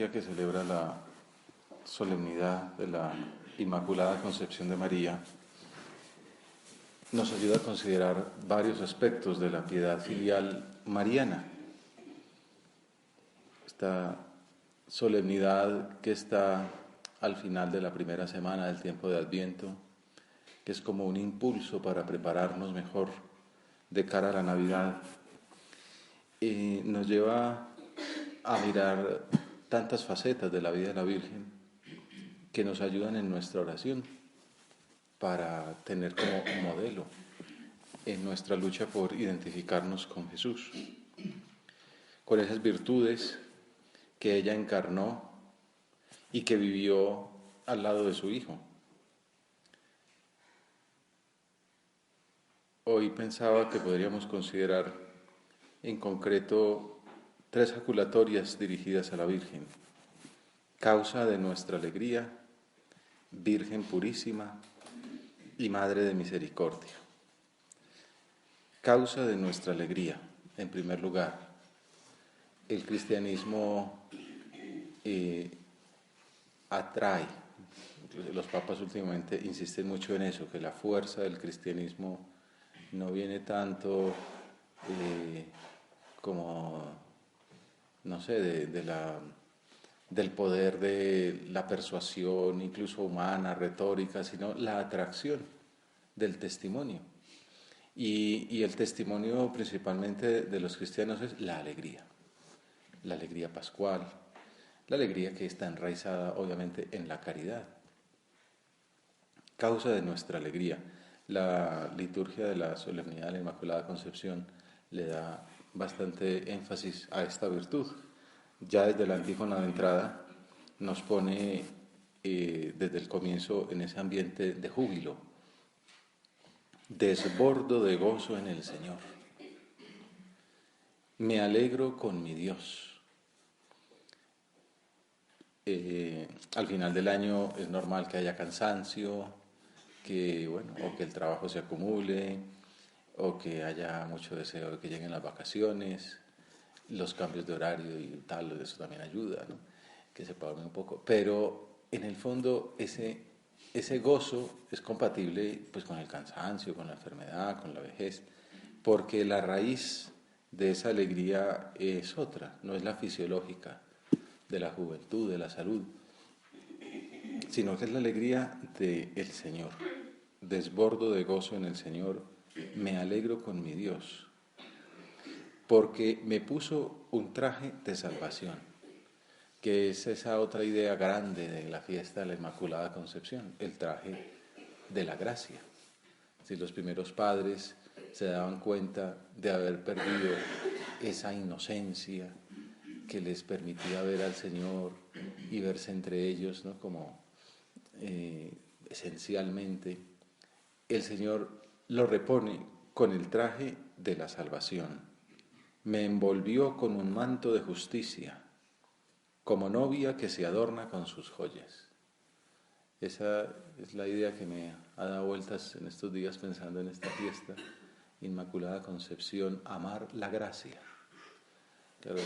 Que celebra la solemnidad de la Inmaculada Concepción de María, nos ayuda a considerar varios aspectos de la piedad filial mariana. Esta solemnidad que está al final de la primera semana del tiempo de Adviento, que es como un impulso para prepararnos mejor de cara a la Navidad, nos lleva a mirar tantas facetas de la vida de la Virgen que nos ayudan en nuestra oración para tener como modelo en nuestra lucha por identificarnos con Jesús, con esas virtudes que ella encarnó y que vivió al lado de su Hijo. Hoy pensaba que podríamos considerar en concreto 3 jaculatorias dirigidas a la Virgen: causa de nuestra alegría, Virgen purísima y Madre de misericordia. Causa de nuestra alegría. En primer lugar, el cristianismo atrae. Los papas últimamente insisten mucho en eso, que la fuerza del cristianismo no viene tanto como, no sé, del poder de la persuasión, incluso humana, retórica, sino la atracción del testimonio. Y el testimonio principalmente de los cristianos es la alegría pascual, la alegría que está enraizada obviamente en la caridad. Causa de nuestra alegría. La liturgia de la solemnidad de la Inmaculada Concepción le da bastante énfasis a esta virtud. Ya desde la antífona de entrada nos pone desde el comienzo en ese ambiente de júbilo. Desbordo de gozo en el Señor. Me alegro con mi Dios. Al final del año es normal que haya cansancio, o que el trabajo se acumule, o que haya mucho deseo de que lleguen las vacaciones, los cambios de horario y tal, eso también ayuda, ¿no? Que se pague un poco. Pero en el fondo ese gozo es compatible pues con el cansancio, con la enfermedad, con la vejez, porque la raíz de esa alegría es otra, no es la fisiológica de la juventud, de la salud, sino que es la alegría del Señor. Desbordo de gozo en el Señor, me alegro con mi Dios, porque me puso un traje de salvación, que es esa otra idea grande de la fiesta de la Inmaculada Concepción, el traje de la gracia. Si los primeros padres se daban cuenta de haber perdido esa inocencia que les permitía ver al Señor y verse entre ellos, ¿no? Como esencialmente, el Señor lo repone con el traje de la salvación. Me envolvió con un manto de justicia, como novia que se adorna con sus joyas. Esa es la idea que me ha dado vueltas en estos días pensando en esta fiesta, Inmaculada Concepción, amar la gracia. Claro,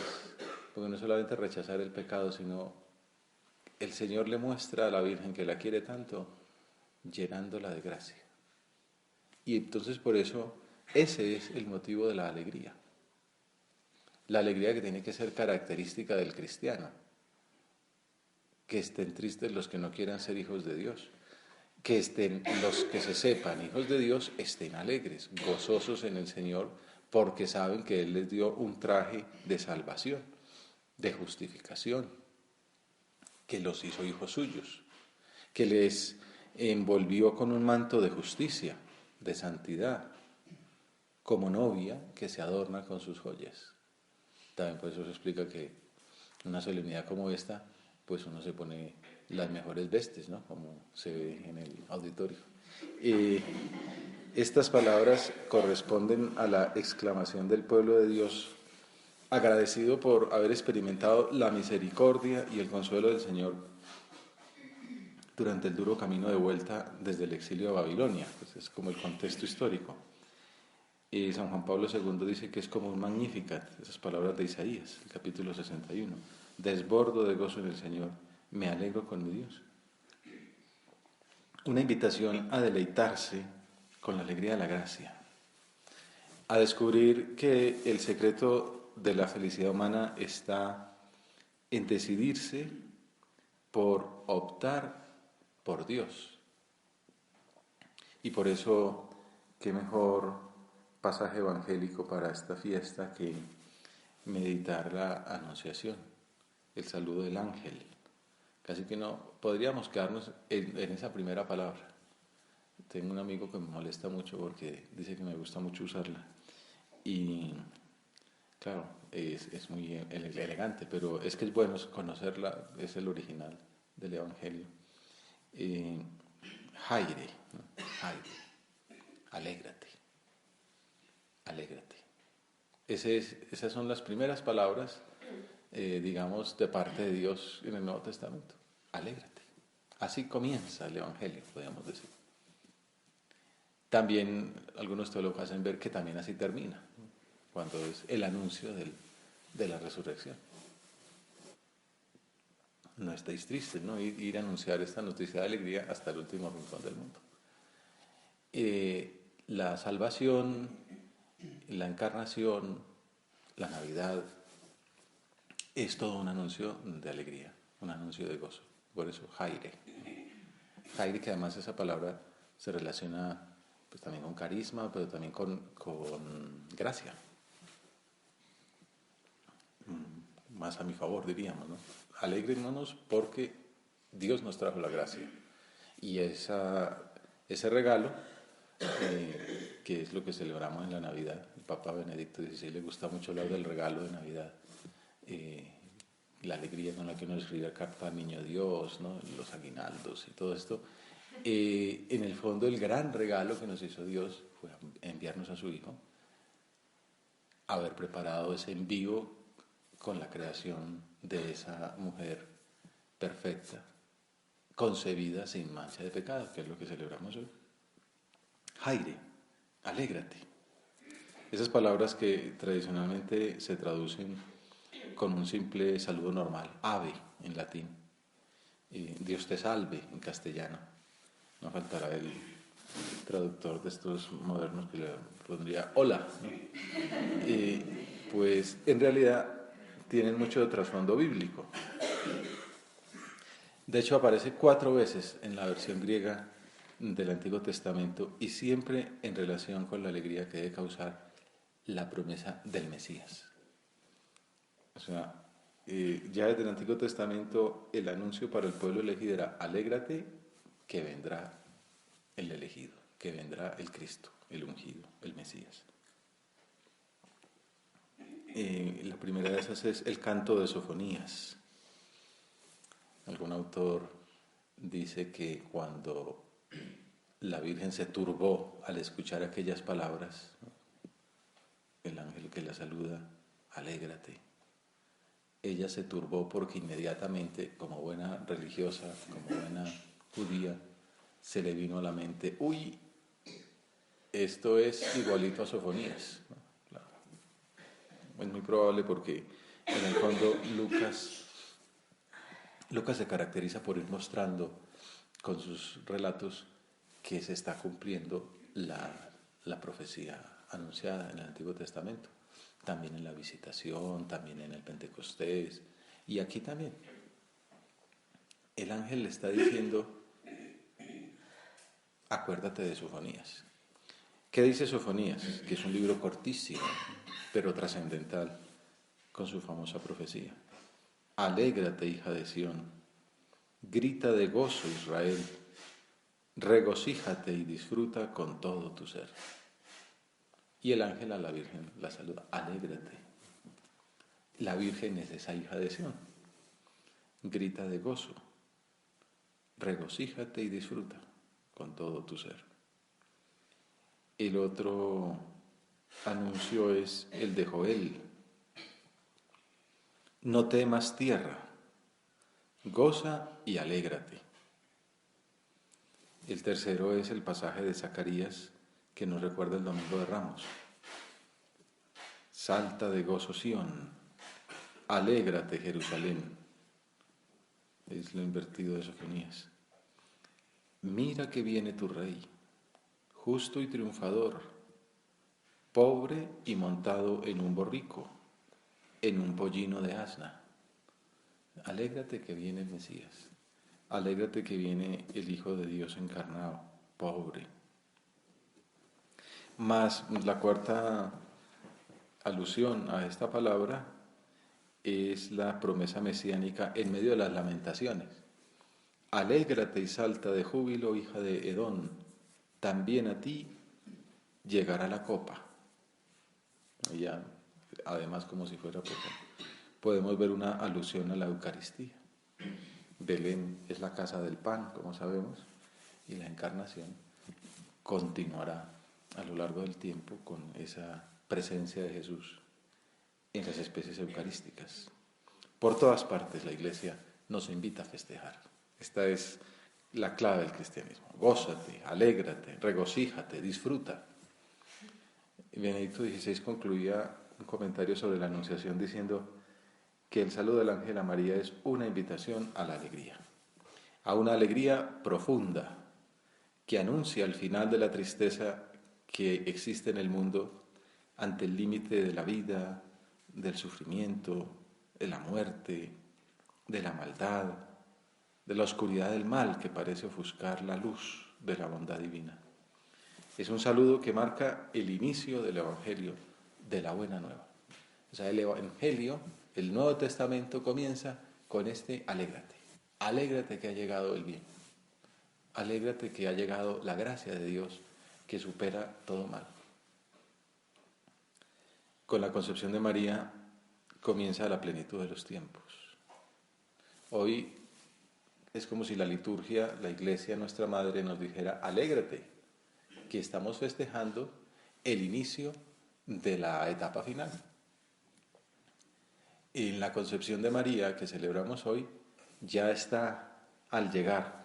porque no solamente rechazar el pecado, sino el Señor le muestra a la Virgen que la quiere tanto, llenándola de gracia. Y entonces por eso ese es el motivo de la alegría. La alegría que tiene que ser característica del cristiano. Que estén tristes los que no quieran ser hijos de Dios. Que estén los que se sepan hijos de Dios, estén alegres, gozosos en el Señor, porque saben que Él les dio un traje de salvación, de justificación, que los hizo hijos suyos, que les envolvió con un manto de justicia, de santidad, como novia que se adorna con sus joyas. También por eso se explica que una solemnidad como esta, pues uno se pone las mejores vestes, ¿no? Como se ve en el auditorio. Estas palabras corresponden a la exclamación del pueblo de Dios, agradecido por haber experimentado la misericordia y el consuelo del Señor durante el duro camino de vuelta desde el exilio a Babilonia. Pues es como el contexto histórico. Y San Juan Pablo II dice que es como un Magnificat, esas palabras de Isaías, el capítulo 61. desbordo de gozo en el Señor, me alegro con mi Dios. Una invitación a deleitarse con la alegría de la gracia, a descubrir que el secreto de la felicidad humana está en decidirse por optar por Dios. Y por eso, qué mejor pasaje evangélico para esta fiesta que meditar la Anunciación, el saludo del ángel. Casi que no podríamos quedarnos en esa primera palabra. Tengo un amigo que me molesta mucho porque dice que me gusta mucho usarla. Y claro, es muy elegante, pero es que es bueno conocerla, es el original del Evangelio. Jaire, ¿no? Jaire, alégrate, alégrate. Esas son las primeras palabras, digamos, de parte de Dios en el Nuevo Testamento. Alégrate. Así comienza el Evangelio, podríamos decir. También algunos teólogos hacen ver que también así termina, ¿no? Cuando es el anuncio de la resurrección. No estéis tristes, ¿no? Ir a anunciar esta noticia de alegría hasta el último rincón del mundo. La salvación, la encarnación, la Navidad, es todo un anuncio de alegría, un anuncio de gozo. Por eso, Jaire. Jaire, que además esa palabra se relaciona pues, también con carisma, pero también con gracia. Más a mi favor, diríamos, ¿no? Alegrémonos porque Dios nos trajo la gracia. Y ese regalo, que es lo que celebramos en la Navidad, el Papa Benedicto XVI le gusta mucho hablar del regalo de Navidad, la alegría con la que uno escribe carta al Niño Dios, ¿no? Los aguinaldos y todo esto. En el fondo, el gran regalo que nos hizo Dios fue enviarnos a su Hijo, haber preparado ese envío con la creación de esa mujer perfecta, concebida sin mancha de pecado, que es lo que celebramos hoy. Jaire, alégrate. Esas palabras que tradicionalmente se traducen con un simple saludo normal, ave en latín, Dios te salve en castellano. No faltará el traductor de estos modernos que le pondría hola, ¿no? Pues en realidad tienen mucho de trasfondo bíblico. De hecho aparece 4 veces en la versión griega del Antiguo Testamento y siempre en relación con la alegría que debe causar la promesa del Mesías. O sea, ya desde el Antiguo Testamento el anuncio para el pueblo elegido era alégrate que vendrá el elegido, que vendrá el Cristo, el ungido, el Mesías. La primera de esas es el canto de Sofonías. Algún autor dice que cuando la Virgen se turbó al escuchar aquellas palabras, ¿no? El ángel que la saluda, alégrate. Ella se turbó porque inmediatamente, como buena religiosa, como buena judía, se le vino a la mente, uy, esto es igualito a Sofonías, ¿no? Claro. Es muy probable porque en el fondo Lucas se caracteriza por ir mostrando con sus relatos que se está cumpliendo la profecía anunciada en el Antiguo Testamento, también en la visitación, también en el Pentecostés, y aquí también. El ángel le está diciendo, acuérdate de Sofonías. ¿Qué dice Sofonías? Que es un libro cortísimo, pero trascendental, con su famosa profecía. Alégrate, hija de Sión, grita de gozo, Israel, regocíjate y disfruta con todo tu ser. Y el ángel a la Virgen la saluda, alégrate. La Virgen es esa hija de Sión, grita de gozo, regocíjate y disfruta con todo tu ser. El otro anuncio es el de Joel. No temas tierra, goza y alégrate. El tercero es el pasaje de Zacarías que nos recuerda el Domingo de Ramos. Salta de gozo Sión, Alégrate, Jerusalén. Es lo invertido de Sofonías. Mira que viene tu rey, justo y triunfador, pobre y montado en un borrico, en un pollino de asna. Alégrate que viene el Mesías. Alégrate que viene el Hijo de Dios encarnado, pobre. Más la cuarta alusión a esta palabra es la promesa mesiánica en medio de las lamentaciones. Alégrate y salta de júbilo, hija de Edom, también a ti llegará la copa. Y ya, además, como si fuera poco, podemos ver una alusión a la Eucaristía. Belén es la casa del pan, como sabemos, y la encarnación continuará a lo largo del tiempo con esa presencia de Jesús en las especies eucarísticas. Por todas partes la Iglesia nos invita a festejar. Esta es la clave del cristianismo. Gózate, alégrate, regocíjate, disfruta. Benedicto XVI concluía un comentario sobre la Anunciación diciendo que el saludo del ángel a María es una invitación a la alegría, a una alegría profunda que anuncia el final de la tristeza que existe en el mundo ante el límite de la vida, del sufrimiento, de la muerte, de la maldad, de la oscuridad del mal que parece ofuscar la luz de la bondad divina. Es un saludo que marca el inicio del Evangelio, de la Buena Nueva. O sea, el Evangelio, el Nuevo Testamento comienza con este alégrate. Alégrate que ha llegado el bien. Alégrate que ha llegado la gracia de Dios que supera todo mal. Con la concepción de María comienza la plenitud de los tiempos. Hoy es como si la liturgia, la Iglesia, nuestra Madre, nos dijera, alégrate, que estamos festejando el inicio de la etapa final. En la concepción de María que celebramos hoy, ya está al llegar,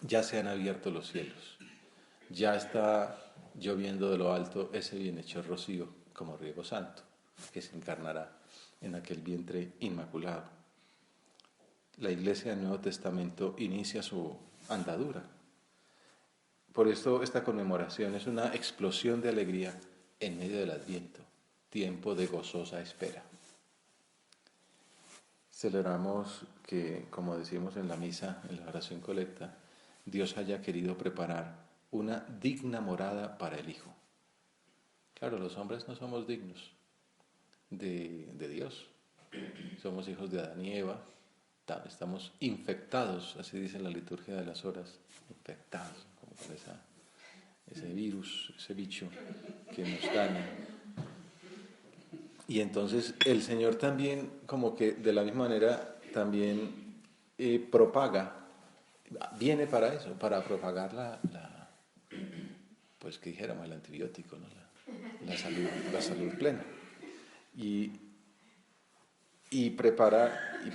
ya se han abierto los cielos, ya está lloviendo de lo alto ese bienhechor rocío como riego santo, que se encarnará en aquel vientre inmaculado. La Iglesia del Nuevo Testamento inicia su andadura. Por esto esta conmemoración es una explosión de alegría en medio del Adviento, tiempo de gozosa espera. Celebramos que, como decimos en la misa, en la oración colecta, Dios haya querido preparar una digna morada para el Hijo. Claro, los hombres no somos dignos de Dios. Somos hijos de Adán y Eva, estamos infectados, así dice la liturgia de las horas, infectados, como por ese virus, ese bicho que nos daña. Y entonces el Señor también, como que de la misma manera, también propaga, viene para eso, para propagar pues que dijéramos, el antibiótico, ¿no? la salud plena. Y prepara y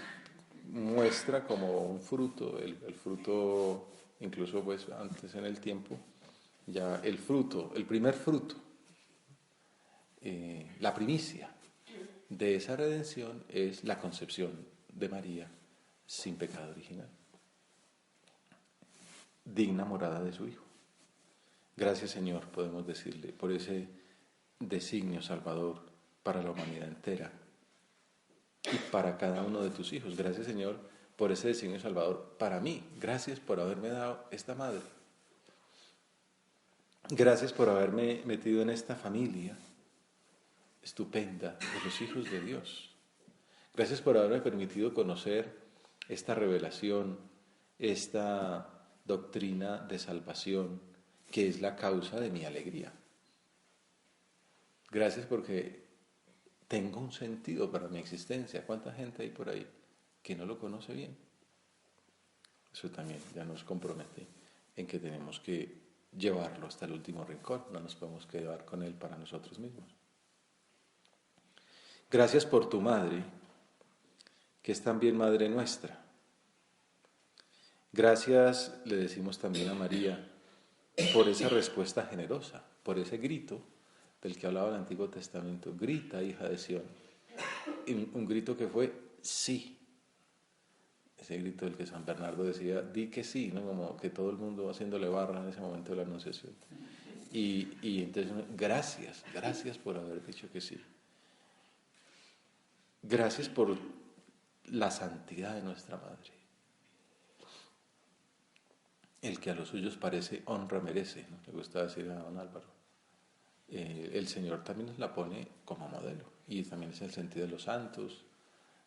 muestra como un fruto, el fruto, incluso pues antes en el tiempo, ya el fruto, el primer fruto, la primicia de esa redención es la concepción de María sin pecado original, digna morada de su Hijo. Gracias, Señor, podemos decirle, por ese designio salvador para la humanidad entera y para cada uno de tus hijos. Gracias, Señor, por ese designio salvador para mí. Gracias por haberme dado esta madre. Gracias por haberme metido en esta familia estupenda de los hijos de Dios. Gracias por haberme permitido conocer esta revelación, esta doctrina de salvación que es la causa de mi alegría. Gracias porque tengo un sentido para mi existencia. ¿Cuánta gente hay por ahí que no lo conoce bien? Eso también ya nos compromete en que tenemos que llevarlo hasta el último rincón. No nos podemos quedar con él para nosotros mismos. Gracias por tu madre, que es también madre nuestra. Gracias, le decimos también a María, por esa respuesta generosa, por ese grito del que hablaba el Antiguo Testamento. Grita, hija de Sión. un grito que fue sí. Ese grito del que San Bernardo decía, di que sí, ¿no? Como que todo el mundo haciéndole barra en ese momento de la Anunciación. Y entonces, gracias por haber dicho que sí. Gracias por la santidad de nuestra Madre. El que a los suyos parece, honra merece, ¿no? Le gusta decir a don Álvaro. El Señor también nos la pone como modelo. Y también es el sentido de los santos.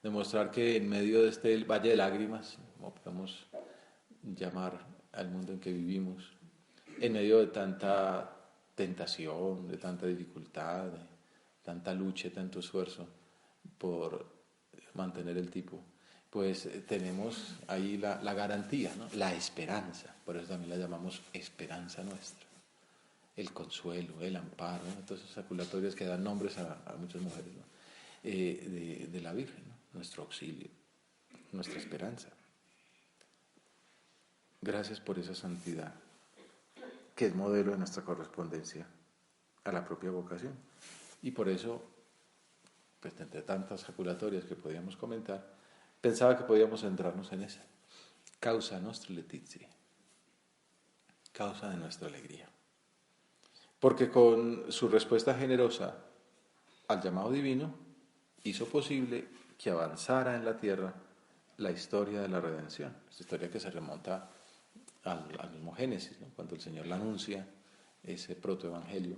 Demostrar que en medio de este valle de lágrimas, como podemos llamar al mundo en que vivimos, en medio de tanta tentación, de tanta dificultad, de tanta lucha, tanto esfuerzo por mantener el tipo, pues tenemos ahí la garantía, ¿no? La esperanza, por eso también la llamamos esperanza nuestra, el consuelo, el amparo, ¿no? Todas esas aculatorias que dan nombres a muchas mujeres, ¿no? De la Virgen, ¿no? Nuestro auxilio, nuestra esperanza. Gracias por esa santidad, que es modelo de nuestra correspondencia a la propia vocación. Y por eso, pues entre tantas jaculatorias que podíamos comentar, pensaba que podíamos centrarnos en esa. Causa nostra letizia, causa de nuestra alegría. Porque con su respuesta generosa al llamado divino, hizo posible que avanzara en la tierra la historia de la redención. Esta historia que se remonta al mismo Génesis, ¿no? Cuando el Señor la anuncia, ese protoevangelio,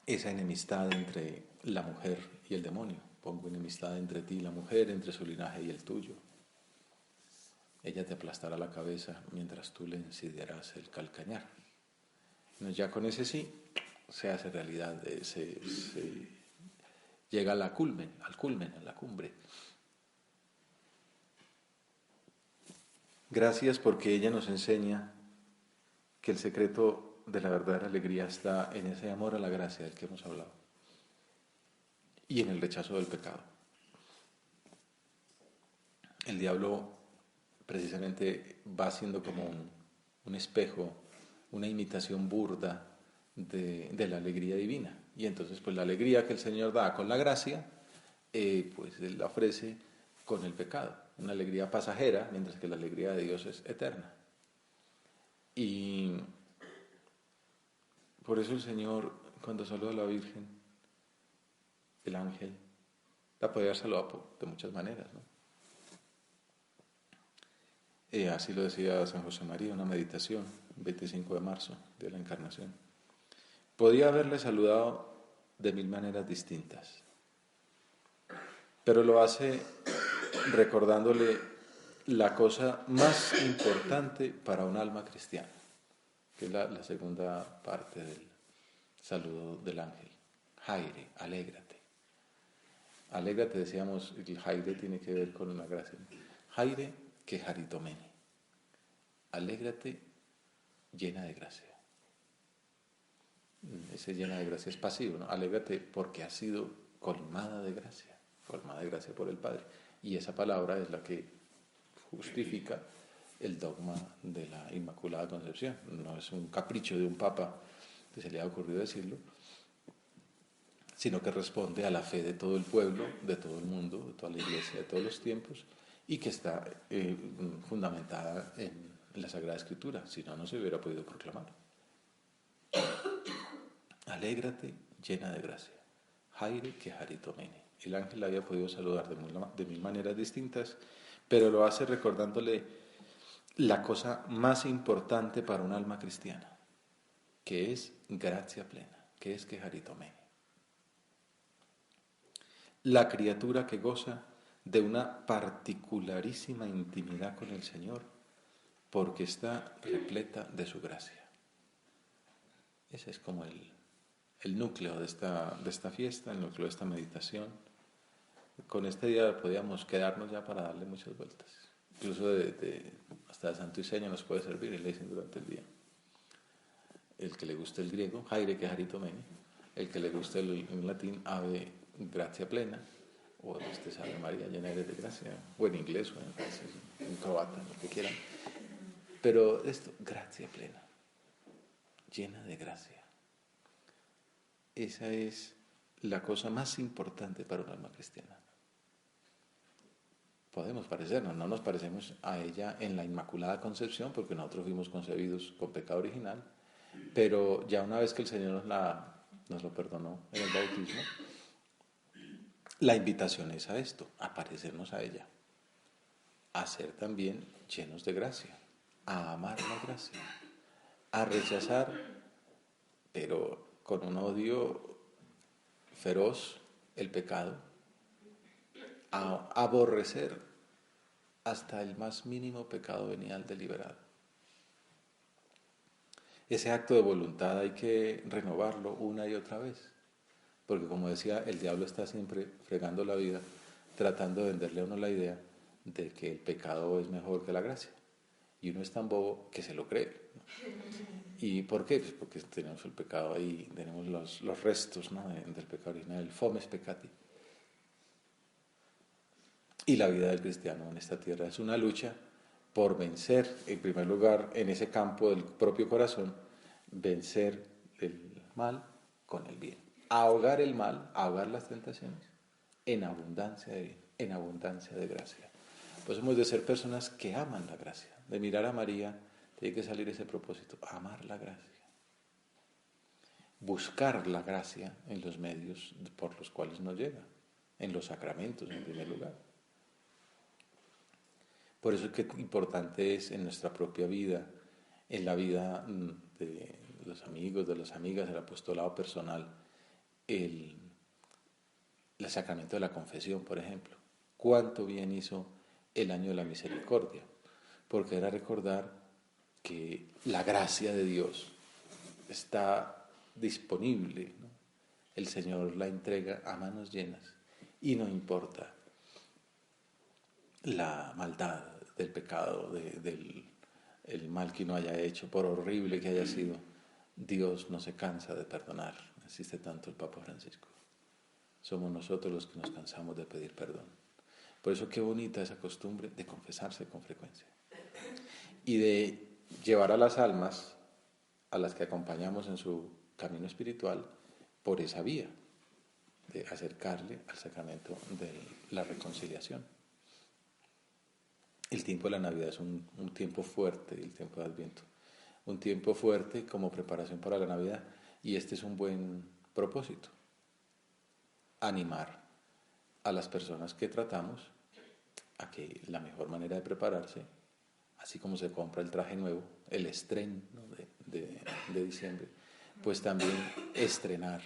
esa enemistad entre la mujer y el demonio. Pongo enemistad entre ti y la mujer, entre su linaje y el tuyo. Ella te aplastará la cabeza mientras tú le incidiarás el calcañar. Bueno, ya con ese sí se hace realidad, se llega a al culmen, a la cumbre. Gracias porque ella nos enseña que el secreto de la verdadera alegría está en ese amor a la gracia del que hemos hablado y en el rechazo del pecado. El diablo precisamente va siendo como un espejo, una imitación burda de la alegría divina. Y entonces pues la alegría que el Señor da con la gracia, pues Él la ofrece con el pecado. Una alegría pasajera, mientras que la alegría de Dios es eterna. Y por eso el Señor, cuando saludó a la Virgen, el ángel, la podía haber saludado de muchas maneras, ¿no? Así lo decía San José María, una meditación, 25 de marzo, de la Encarnación. Podía haberle saludado de 1000 maneras distintas, pero lo hace recordándole la cosa más importante para un alma cristiana, que es la segunda parte del saludo del ángel. Jaire, alégrate. Alégrate, decíamos, el Jaire tiene que ver con una gracia. Jaire, que jaritomene. Alégrate, llena de gracia. Ese llena de gracia es pasivo, ¿no? Alégrate porque has sido colmada de gracia por el Padre. Y esa palabra es la que justifica el dogma de la Inmaculada Concepción. No es un capricho de un papa que se le ha ocurrido decirlo, sino que responde a la fe de todo el pueblo, de todo el mundo, de toda la Iglesia, de todos los tiempos, y que está fundamentada en la Sagrada Escritura, si no, no se hubiera podido proclamar. Alégrate, llena de gracia. Jaire que jaritomene. El ángel la había podido saludar de 1000 maneras distintas, pero lo hace recordándole la cosa más importante para un alma cristiana, que es gracia plena, que es que jaritomene. La criatura que goza de una particularísima intimidad con el Señor, porque está repleta de su gracia. Ese es como el núcleo de esta fiesta, el núcleo de esta meditación. Con este día podíamos quedarnos ya para darle muchas vueltas. Incluso hasta de santo y seña nos puede servir, y le dicen durante el día. El que le guste el griego, Jaire que jaritomene. El que le guste el latín, Ave gratia plena. O Ave María, llena eres de gracia. O en inglés, o en francés, en croata, lo que quieran. Pero esto, gracia plena. Llena de gracia. Esa es la cosa más importante para un alma cristiana. Podemos parecernos, no nos parecemos a ella en la Inmaculada Concepción, porque nosotros fuimos concebidos con pecado original, pero ya una vez que el Señor nos lo perdonó en el bautismo, la invitación es a esto, a parecernos a ella, a ser también llenos de gracia, a amar la gracia, a rechazar, pero con un odio feroz, el pecado, a aborrecer hasta el más mínimo pecado venial deliberado. Ese acto de voluntad hay que renovarlo una y otra vez, porque como decía, el diablo está siempre fregando la vida, tratando de venderle a uno la idea de que el pecado es mejor que la gracia. Y uno es tan bobo que se lo cree. ¿Y por qué? Pues porque tenemos el pecado ahí, tenemos los restos, ¿no?, del pecado original, el fomes peccati. Y la vida del cristiano en esta tierra es una lucha por vencer, en primer lugar, en ese campo del propio corazón, vencer el mal con el bien. Ahogar el mal, ahogar las tentaciones, en abundancia de bien, en abundancia de gracia. Pues hemos de ser personas que aman la gracia. De mirar a María, tiene que salir ese propósito, amar la gracia. Buscar la gracia en los medios por los cuales nos llega, en los sacramentos en primer lugar. Por eso es que importante es en nuestra propia vida, en la vida de los amigos, de las amigas, el apostolado personal, el sacramento de la confesión, por ejemplo. Cuánto bien hizo el año de la misericordia, porque era recordar que la gracia de Dios está disponible, ¿no? El Señor la entrega a manos llenas y no importa la maldad del pecado, del el mal que uno haya hecho, por horrible que haya sido, Dios no se cansa de perdonar. Insiste tanto el Papa Francisco. Somos nosotros los que nos cansamos de pedir perdón. Por eso qué bonita esa costumbre de confesarse con frecuencia y de llevar a las almas a las que acompañamos en su camino espiritual por esa vía, de acercarle al sacramento de la reconciliación. El tiempo de la Navidad es un tiempo fuerte, el tiempo de Adviento, un tiempo fuerte como preparación para la Navidad, y este es un buen propósito, animar a las personas que tratamos a que la mejor manera de prepararse, así como se compra el traje nuevo, el estreno, ¿no?, de diciembre, pues también estrenar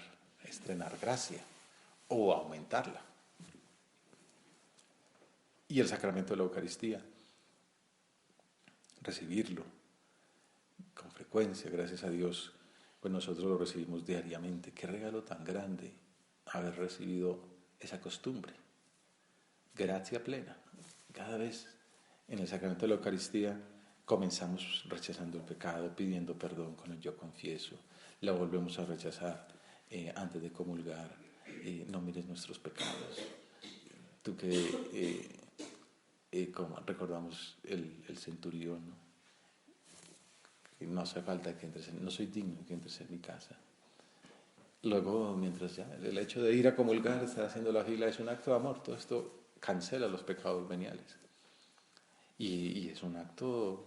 gracia o aumentarla. Y el sacramento de la Eucaristía, recibirlo con frecuencia, gracias a Dios, pues nosotros lo recibimos diariamente. Qué regalo tan grande haber recibido esa costumbre. Gracia plena. Cada vez en el sacramento de la Eucaristía comenzamos rechazando el pecado, pidiendo perdón con el yo confieso, la volvemos a rechazar antes de comulgar, no mires nuestros pecados. Tú que, como recordamos el centurión, ¿no?, que no hace falta que entres no soy digno que entres en mi casa. Luego, mientras ya el hecho de ir a comulgar, estar haciendo la fila, es un acto de amor. Todo esto cancela los pecados veniales. Y es un acto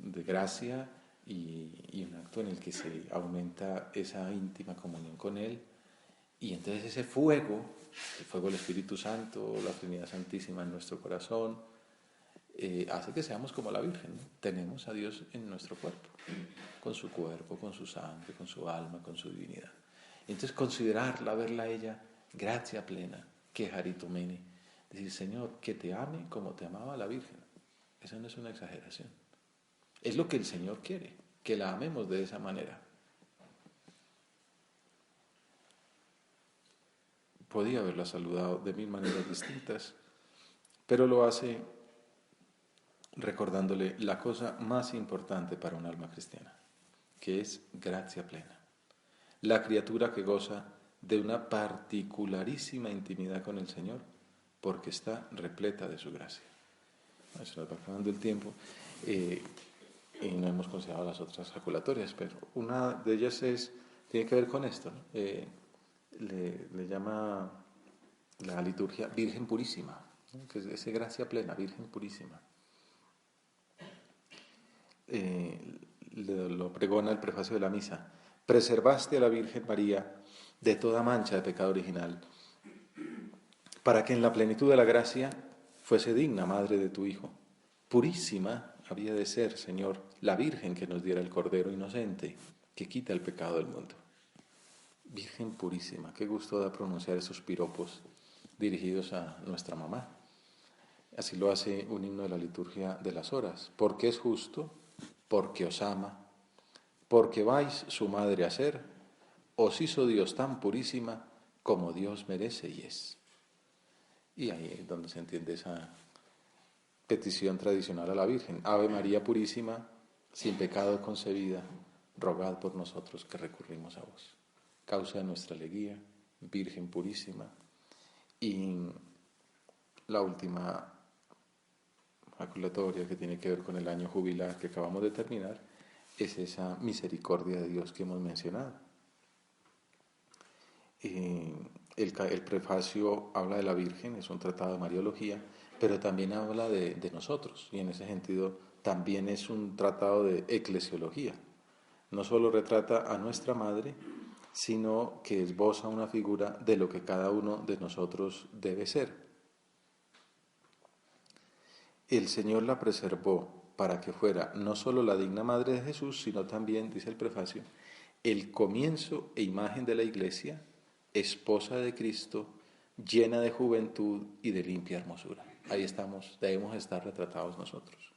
de gracia y un acto en el que se aumenta esa íntima comunión con Él. Y entonces ese fuego, el fuego del Espíritu Santo, la Trinidad Santísima en nuestro corazón, hace que seamos como la Virgen, ¿no? Tenemos a Dios en nuestro cuerpo, con su cuerpo, con su sangre, con su alma, con su divinidad. Entonces considerarla, verla a ella, gracia plena, que haritomene, decir, Señor, que te ame como te amaba la Virgen. Esa no es una exageración. Es lo que el Señor quiere, que la amemos de esa manera. Podía haberla saludado de mil maneras distintas, pero lo hace recordándole la cosa más importante para un alma cristiana, que es gracia plena. La criatura que goza de una particularísima intimidad con el Señor, porque está repleta de su gracia. Se nos va acabando el tiempo y no hemos considerado las otras jaculatorias, pero una de ellas tiene que ver con esto, ¿no? le llama la liturgia Virgen Purísima, ¿no? Que es esa gracia plena, Virgen Purísima. Lo pregona el prefacio de la misa. Preservaste a la Virgen María de toda mancha de pecado original, para que en la plenitud de la gracia fuese digna madre de tu Hijo. Purísima había de ser, Señor, la Virgen que nos diera el Cordero inocente, que quita el pecado del mundo. Virgen Purísima, qué gusto da pronunciar esos piropos dirigidos a nuestra mamá. Así lo hace un himno de la liturgia de las horas. Porque es justo, porque os ama, porque vais su madre a ser, os hizo Dios tan purísima como Dios merece y es. Y ahí es donde se entiende esa petición tradicional a la Virgen. Ave María Purísima, sin pecado concebida, rogad por nosotros que recurrimos a vos. Causa de nuestra alegría, Virgen Purísima. Y la última jaculatoria que tiene que ver con el año jubilar que acabamos de terminar es esa misericordia de Dios que hemos mencionado. El prefacio habla de la Virgen, es un tratado de Mariología, pero también habla de nosotros, y en ese sentido también es un tratado de eclesiología. No solo retrata a nuestra Madre, sino que esboza una figura de lo que cada uno de nosotros debe ser. El Señor la preservó para que fuera no solo la digna Madre de Jesús, sino también, dice el prefacio, el comienzo e imagen de la Iglesia, esposa de Cristo, llena de juventud y de limpia hermosura. Ahí estamos, debemos estar retratados nosotros.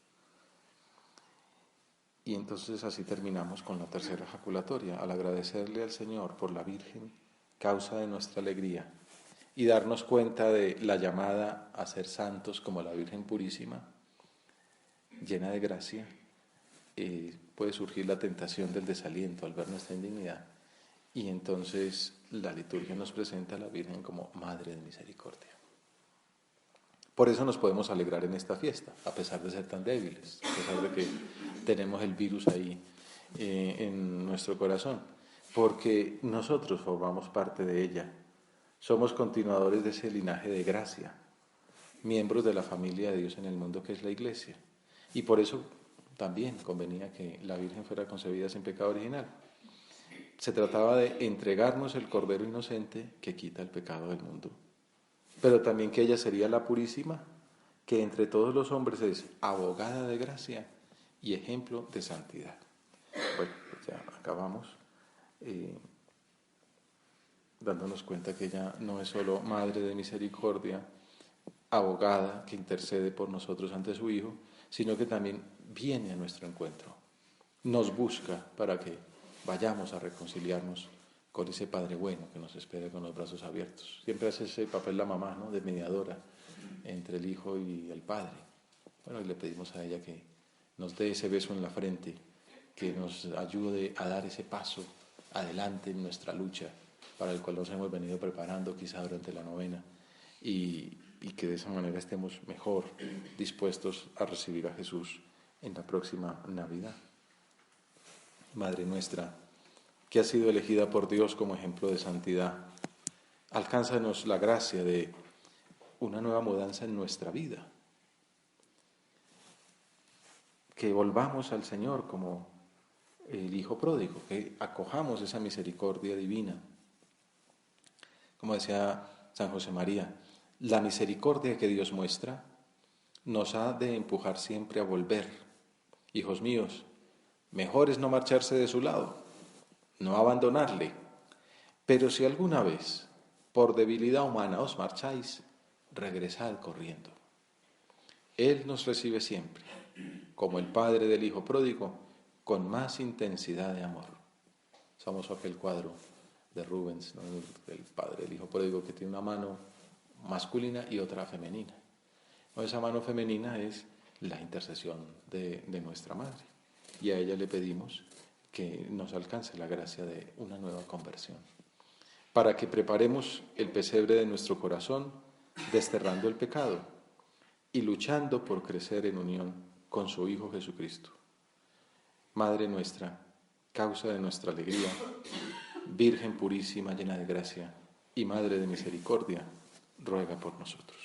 Y entonces así terminamos con la tercera jaculatoria, al agradecerle al Señor por la Virgen, causa de nuestra alegría, y darnos cuenta de la llamada a ser santos como la Virgen Purísima, llena de gracia. Puede surgir la tentación del desaliento al ver nuestra indignidad, y entonces la liturgia nos presenta a la Virgen como Madre de Misericordia. Por eso nos podemos alegrar en esta fiesta, a pesar de ser tan débiles, a pesar de que tenemos el virus ahí en nuestro corazón, porque nosotros formamos parte de ella, somos continuadores de ese linaje de gracia, miembros de la familia de Dios en el mundo que es la Iglesia, y por eso también convenía que la Virgen fuera concebida sin pecado original. Se trataba de entregarnos el Cordero inocente que quita el pecado del mundo, pero también que ella sería la Purísima, que entre todos los hombres es abogada de gracia y ejemplo de santidad. Bueno, pues ya acabamos dándonos cuenta que ella no es solo Madre de Misericordia, abogada que intercede por nosotros ante su Hijo, sino que también viene a nuestro encuentro, nos busca para que vayamos a reconciliarnos con ese Padre bueno que nos espera con los brazos abiertos. Siempre hace ese papel la mamá, ¿no?, de mediadora entre el Hijo y el Padre. Bueno, y le pedimos a ella que nos dé ese beso en la frente, que nos ayude a dar ese paso adelante en nuestra lucha, para el cual nos hemos venido preparando quizá durante la novena, y que de esa manera estemos mejor dispuestos a recibir a Jesús en la próxima Navidad. Madre nuestra, que ha sido elegida por Dios como ejemplo de santidad, alcánzanos la gracia de una nueva mudanza en nuestra vida, que volvamos al Señor como el Hijo pródigo, que acojamos esa misericordia divina. Como decía San José María, la misericordia que Dios muestra nos ha de empujar siempre a volver. Hijos míos, mejor es no marcharse de su lado, no abandonarle, pero si alguna vez, por debilidad humana, os marcháis, regresad corriendo. Él nos recibe siempre, como el Padre del Hijo pródigo, con más intensidad de amor. Somos aquel cuadro de Rubens, ¿no?, del Padre del Hijo pródigo, que tiene una mano masculina y otra femenina. Esa mano femenina es la intercesión de nuestra Madre, y a ella le pedimos que nos alcance la gracia de una nueva conversión, para que preparemos el pesebre de nuestro corazón, desterrando el pecado y luchando por crecer en unión con su Hijo Jesucristo. Madre nuestra, causa de nuestra alegría, Virgen purísima, llena de gracia, y Madre de Misericordia, ruega por nosotros.